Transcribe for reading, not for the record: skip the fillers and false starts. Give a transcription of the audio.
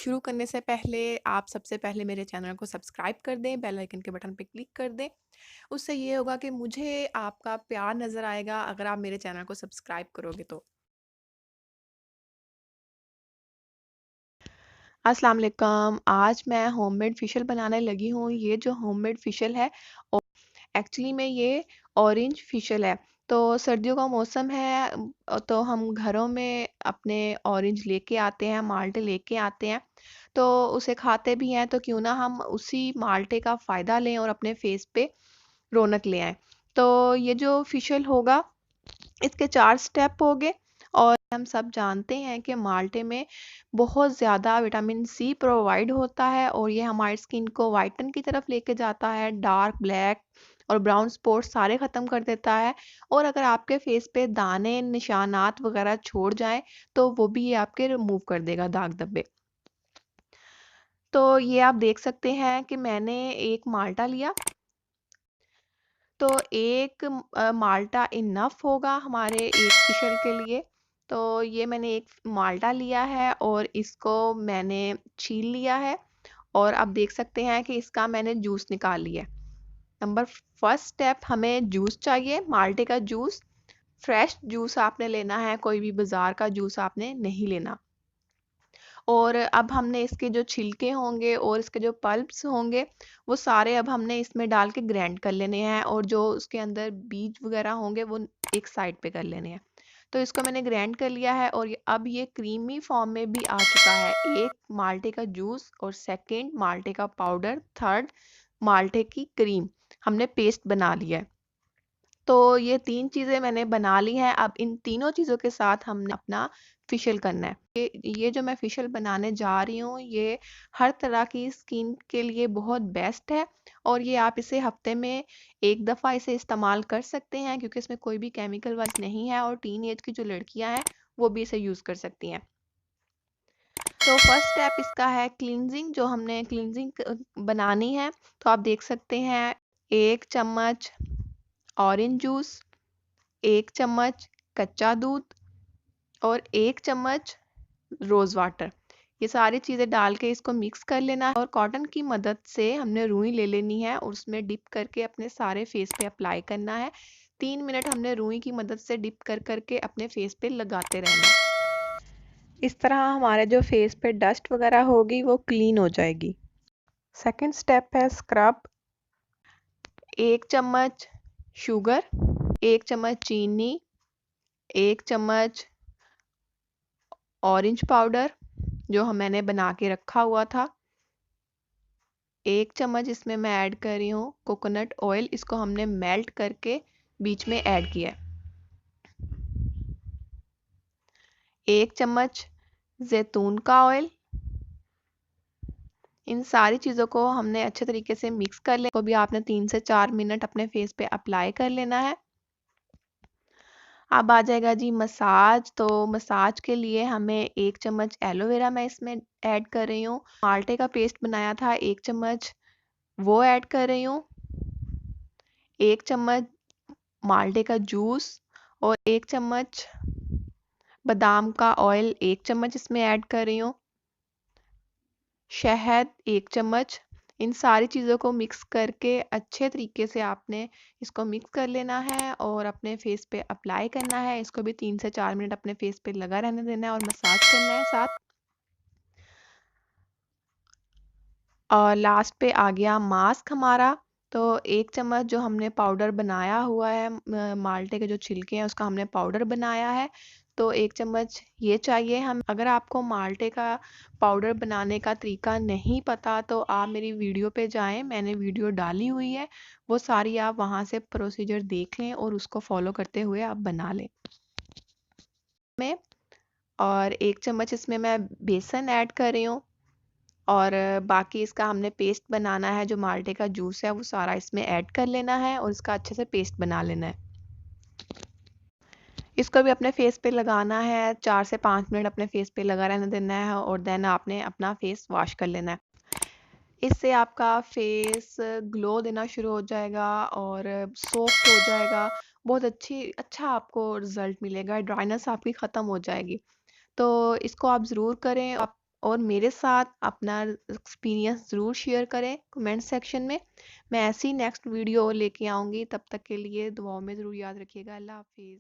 शुरू करने से पहले आप सबसे पहले मेरे चैनल को सब्सक्राइब कर दें, बेल आइकन के बटन पे क्लिक कर दें। उससे ये होगा कि मुझे आपका प्यार नज़र आएगा अगर आप मेरे चैनल को सब्सक्राइब करोगे तो। अस्सलाम वालेकुम, आज मैं होममेड फ़िशल बनाने लगी हूँ। ये जो होममेड फ़िशल है एक्चुअली में ये ऑरेंज फ़िशल है। तो सर्दियों का मौसम है तो हम घरों में अपने ऑरेंज लेके आते हैं, माल्टे लेके आते हैं। तो उसे खाते भी हैं तो क्यों ना हम उसी माल्टे का फ़ायदा लें और अपने फ़ेस पे रौनक ले आएँ। तो ये जो फ़िशल होगा इसके 4 स्टेप हो गए और हम सब जानते हैं कि माल्टे में बहुत ज़्यादा विटामिन सी प्रोवाइड होता है और ये हमारी स्किन को वाइटन की तरफ लेके जाता है। डार्क, ब्लैक और ब्राउन स्पॉट्स सारे ख़त्म कर देता है और अगर आपके फेस पे दाने, निशानात वगैरह छोड़ जाएँ, तो वो भी ये आपके रिमूव कर देगा दाग धब्बे। तो ये आप देख सकते हैं कि मैंने एक माल्टा लिया, तो एक माल्टा इनफ होगा हमारे एक फ़िशल के लिए। तो ये मैंने एक माल्टा लिया है और इसको मैंने छील लिया है और आप देख सकते हैं कि इसका मैंने जूस निकाल लिया है। नंबर फर्स्ट स्टेप हमें जूस चाहिए, माल्टे का जूस। फ्रेश जूस आपने लेना है, कोई भी बाज़ार का जूस आपने नहीं लेना। और अब हमने इसके जो छिलके होंगे और इसके जो पल्प्स होंगे वो सारे अब हमने इसमें डाल के ग्राइंड कर लेने हैं और जो उसके अंदर बीज वगैरह होंगे वो एक साइड पे कर लेने हैं। तो इसको मैंने ग्राइंड कर लिया है और अब ये क्रीमी फॉर्म में भी आ चुका है। एक माल्टे का जूस और सेकंड माल्टे का पाउडर, थर्ड माल्टे की क्रीम हमने पेस्ट बना लिया है। तो ये 3 चीज़ें मैंने बना ली हैं। अब इन तीनों चीज़ों के साथ हमने अपना फ़िशल करना है। ये जो मैं फ़िशल बनाने जा रही हूँ, ये हर तरह की स्किन के लिए बहुत बेस्ट है और ये आप इसे हफ़्ते में 1 दफ़ा इसे इस्तेमाल कर सकते हैं क्योंकि इसमें कोई भी केमिकल वाइज़ नहीं है और टीन एज की जो लड़कियाँ हैं, वो भी इसे यूज़ कर सकती हैं। तो फर्स्ट स्टेप इसका है क्लींजिंग, जो हमने क्लींजिंग बनानी है। तो आप देख सकते हैं 1 चम्मच ऑरेंज जूस, 1 चम्मच कच्चा दूध और 1 चम्मच रोज़ वाटर। ये सारी चीज़ें डाल के इसको मिक्स कर लेना है और कॉटन की मदद से हमने रुई ले लेनी है और उसमें डिप करके अपने सारे फेस पे अप्लाई करना है। 3 मिनट हमने रुई की मदद से डिप कर करके अपने फेस पे लगाते रहना है। इस तरह हमारे जो फेस पे डस्ट वगैरह होगी वो क्लीन हो जाएगी। सेकंड स्टेप है स्क्रब। 1 चम्मच शुगर, 1 चम्मच चीनी, 1 चम्मच ऑरेंज पाउडर जो मैंने बना के रखा हुआ था। 1 चम्मच इसमें मैं ऐड कर रही हूँ कोकोनट ऑयल, इसको हमने मेल्ट करके बीच में ऐड किया है। 1 चम्मच जैतून का ऑयल। इन सारी चीज़ों को हमने अच्छे तरीके से मिक्स कर लेना। को भी आपने 3 से 4 मिनट अपने फेस पे अप्लाई कर लेना है। अब आ जाएगा जी मसाज। तो मसाज के लिए हमें 1 चम्मच एलोवेरा मैं इसमें ऐड कर रही हूँ। माल्टे का पेस्ट बनाया था 1 चम्मच, वो ऐड कर रही हूँ। 1 चम्मच माल्टे का जूस और 1 चम्मच बादाम का ऑयल 1 चम्मच इसमें ऐड कर रही हूँ। शहद 1 चम्मच। इन सारी चीज़ों को मिक्स करके अच्छे तरीके से आपने इसको मिक्स कर लेना है और अपने फेस पे अप्लाई करना है। इसको भी 3 से 4 मिनट अपने फेस पे लगा रहने देना है और मसाज करना है साथ। और लास्ट पे आ गया मास्क हमारा। तो 1 चम्मच जो हमने पाउडर बनाया हुआ है माल्टे के जो छिलके हैं उसका हमने पाउडर बनाया है, तो 1 चम्मच ये चाहिए हम। अगर आपको माल्टे का पाउडर बनाने का तरीका नहीं पता तो आप मेरी वीडियो पे जाएं, मैंने वीडियो डाली हुई है, वो सारी आप वहाँ से प्रोसीजर देख लें और उसको फॉलो करते हुए आप बना लें। में और 1 चम्मच इसमें मैं बेसन ऐड कर रही हूँ और बाकी इसका हमने पेस्ट बनाना है। जो माल्टे का जूस है वो सारा इसमें ऐड कर लेना है और इसका अच्छे से पेस्ट बना लेना है। इसको भी अपने फेस पे लगाना है, 4 से 5 मिनट अपने फेस पे लगा रहने देना है और देन आपने अपना फेस वॉश कर लेना है। इससे आपका फेस ग्लो देना शुरू हो जाएगा और सॉफ्ट हो जाएगा। बहुत अच्छा आपको रिजल्ट मिलेगा, ड्राइनेस आपकी ख़त्म हो जाएगी। तो इसको आप ज़रूर करें। आप और मेरे साथ अपना एक्सपीरियंस ज़रूर शेयर करें कमेंट सेक्शन में। मैं ऐसी नेक्स्ट वीडियो लेके आऊँगी, तब तक के लिए दुआओं में ज़रूर याद रखिएगा। अल्लाह हाफिज़।